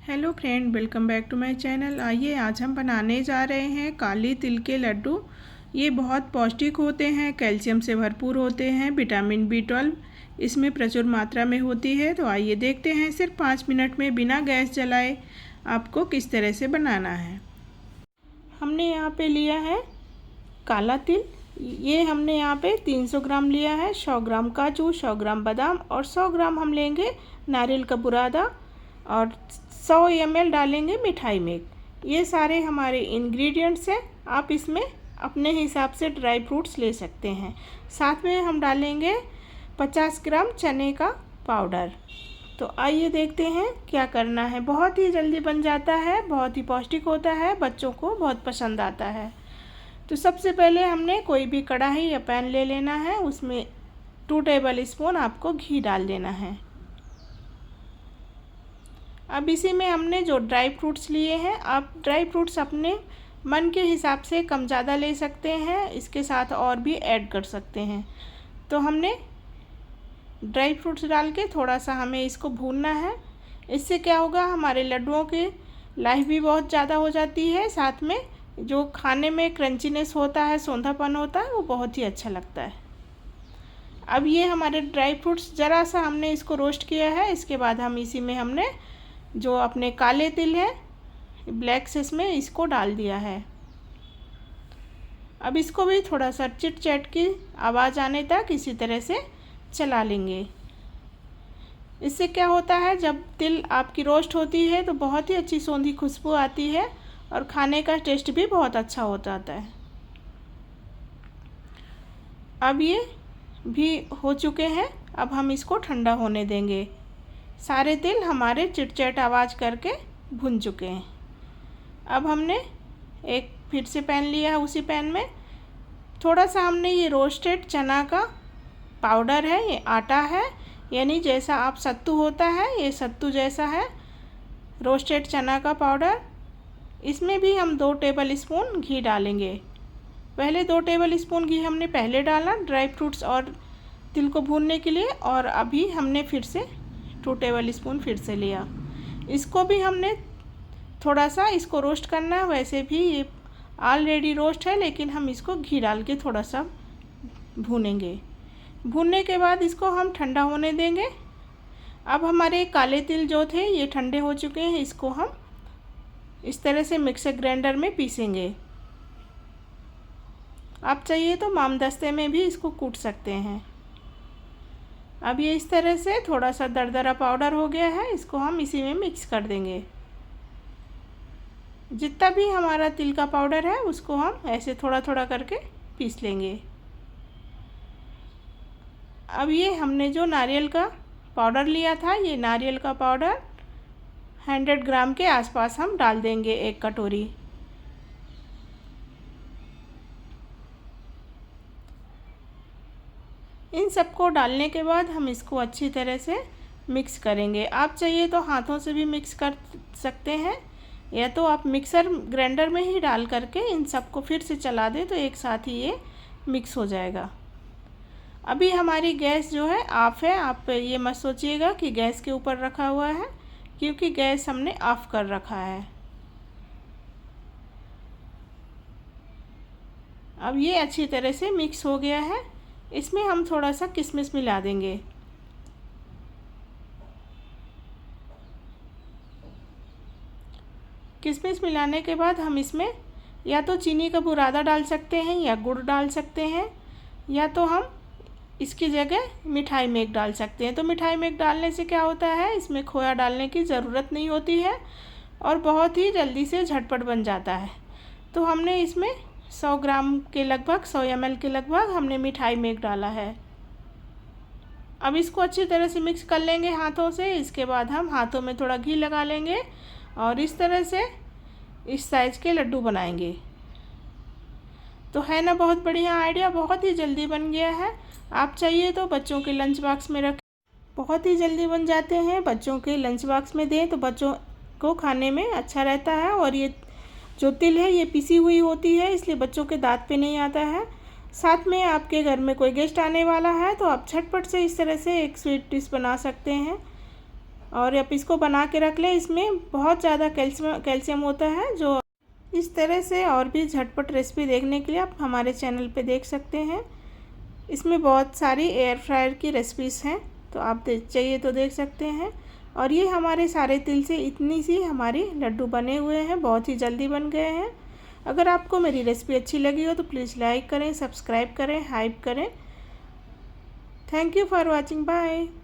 Hello friend, welcome back to my channel. आइए आज हम बनाने जा रहे हैं काली तिल के लड्डू। ये बहुत पौष्टिक होते हैं, कैल्शियम से भरपूर होते हैं, विटामिन B12 इसमें प्रचुर मात्रा में होती है। तो आइए देखते हैं सिर्फ 5 मिनट में बिना गैस जलाए आपको किस तरह से बनाना है। हमने यहाँ पे लिया है काला तिल। ये हमने यहाँ पे 300 ग्राम लिया है। 100 ग्राम काजू, 100 ग्राम बादाम और 100 ग्राम हम लेंगे नारियल का बुरादा और 100 ml डालेंगे मिठाई मेक। ये सारे हमारे इंग्रेडिएंट्स हैं। आप इसमें अपने हिसाब से ड्राई फ्रूट्स ले सकते हैं। साथ में हम डालेंगे 50 ग्राम चने का पाउडर। तो आइए देखते हैं क्या करना है। बहुत ही जल्दी बन जाता है, बहुत ही पौष्टिक होता है, बच्चों को बहुत पसंद आता है। तो सबसे पहले हमने कोई भी कढ़ाई या पैन ले लेना है। उसमें 2 टेबल स्पून आपको घी डाल देना है। अब इसी में हमने जो ड्राई फ्रूट्स लिए हैं, आप ड्राई फ्रूट्स अपने मन के हिसाब से कम ज़्यादा ले सकते हैं, इसके साथ और भी ऐड कर सकते हैं। तो हमने ड्राई फ्रूट्स डाल के थोड़ा सा हमें इसको भूनना है। इससे क्या होगा, हमारे लड्डुओं की लाइफ भी बहुत ज़्यादा हो जाती है, साथ में जो खाने में क्रंचीनेस होता है, सौंधापन होता है, वो बहुत ही अच्छा लगता है। अब ये हमारे ड्राई फ्रूट्स ज़रा सा हमने इसको रोस्ट किया है। इसके बाद हम इसी में हमने जो अपने काले तिल है ब्लैक सेस में इसको डाल दिया है। अब इसको भी थोड़ा सा चिट चैट की आवाज़ आने तक इसी तरह से चला लेंगे। इससे क्या होता है, जब तिल आपकी रोस्ट होती है तो बहुत ही अच्छी सौंधी खुशबू आती है और खाने का टेस्ट भी बहुत अच्छा हो जाता है। अब ये भी हो चुके हैं। अब हम इसको ठंडा होने देंगे। सारे तिल हमारे चिटचैट आवाज़ करके भुन चुके हैं। अब हमने एक फिर से पैन लिया है। उसी पैन में थोड़ा सा हमने ये रोस्टेड चना का पाउडर है, ये आटा है, यानी जैसा आप सत्तू होता है, ये सत्तू जैसा है रोस्टेड चना का पाउडर। इसमें भी हम 2 टेबल स्पून घी डालेंगे। पहले 2 टेबल स्पून घी हमने पहले डाला ड्राई फ्रूट्स और तिल को भूनने के लिए, और अभी हमने फिर से 2 टेबल स्पून फिर से लिया। इसको भी हमने थोड़ा सा इसको रोस्ट करना है। वैसे भी ये ऑलरेडी रोस्ट है, लेकिन हम इसको घी डाल के थोड़ा सा भूनेंगे। भूनने के बाद इसको हम ठंडा होने देंगे। अब हमारे काले तिल जो थे ये ठंडे हो चुके हैं। इसको हम इस तरह से मिक्सर ग्राइंडर में पीसेंगे। आप चाहिए तो मामदस्ते में भी इसको कूट सकते हैं। अब ये इस तरह से थोड़ा सा दरदरा पाउडर हो गया है। इसको हम इसी में मिक्स कर देंगे। जितना भी हमारा तिल का पाउडर है उसको हम ऐसे थोड़ा थोड़ा करके पीस लेंगे। अब ये हमने जो नारियल का पाउडर लिया था, ये नारियल का पाउडर 100 ग्राम के आसपास हम डाल देंगे, 1 कटोरी। इन सबको डालने के बाद हम इसको अच्छी तरह से मिक्स करेंगे। आप चाहिए तो हाथों से भी मिक्स कर सकते हैं, या तो आप मिक्सर ग्राइंडर में ही डाल करके इन सबको फिर से चला दें तो एक साथ ही ये मिक्स हो जाएगा। अभी हमारी गैस जो है ऑफ़ है। आप ये मत सोचिएगा कि गैस के ऊपर रखा हुआ है, क्योंकि गैस हमने ऑफ़ कर रखा है। अब ये अच्छी तरह से मिक्स हो गया है। इसमें हम थोड़ा सा किशमिश मिला देंगे। किशमिश मिलाने के बाद हम इसमें या तो चीनी का बुरादा डाल सकते हैं या गुड़ डाल सकते हैं, या तो हम इसकी जगह मिठाई मेक डाल सकते हैं। तो मिठाई मेक डालने से क्या होता है, इसमें खोया डालने की ज़रूरत नहीं होती है और बहुत ही जल्दी से झटपट बन जाता है। तो हमने इसमें 100 ग्राम के लगभग, 100 ml के लगभग हमने मिठाई मेक डाला है। अब इसको अच्छी तरह से मिक्स कर लेंगे हाथों से। इसके बाद हम हाथों में थोड़ा घी लगा लेंगे और इस तरह से इस साइज़ के लड्डू बनाएंगे। तो है ना बहुत बढ़िया आइडिया, बहुत ही जल्दी बन गया है। आप चाहिए तो बच्चों के लंच बॉक्स में रखें, बहुत ही जल्दी बन जाते हैं। बच्चों के लंच बॉक्स में दें तो बच्चों को खाने में अच्छा रहता है। और ये जो तिल है ये पिसी हुई होती है, इसलिए बच्चों के दांत पे नहीं आता है। साथ में आपके घर में कोई गेस्ट आने वाला है तो आप झटपट से इस तरह से एक स्वीट डिश बना सकते हैं। और आप इसको बना के रख लें। इसमें बहुत ज़्यादा कैल्शियम होता है। जो इस तरह से और भी झटपट रेसिपी देखने के लिए आप हमारे चैनल पे देख सकते हैं। इसमें बहुत सारी एयर फ्रायर की रेसिपीज़ हैं, तो आप चाहिए तो देख सकते हैं। और ये हमारे सारे तिल से इतनी सी हमारी लड्डू बने हुए हैं, बहुत ही जल्दी बन गए हैं। अगर आपको मेरी रेसिपी अच्छी लगी हो तो प्लीज़ लाइक करें, सब्सक्राइब करें, हाइप करें। Thank you for watching, bye.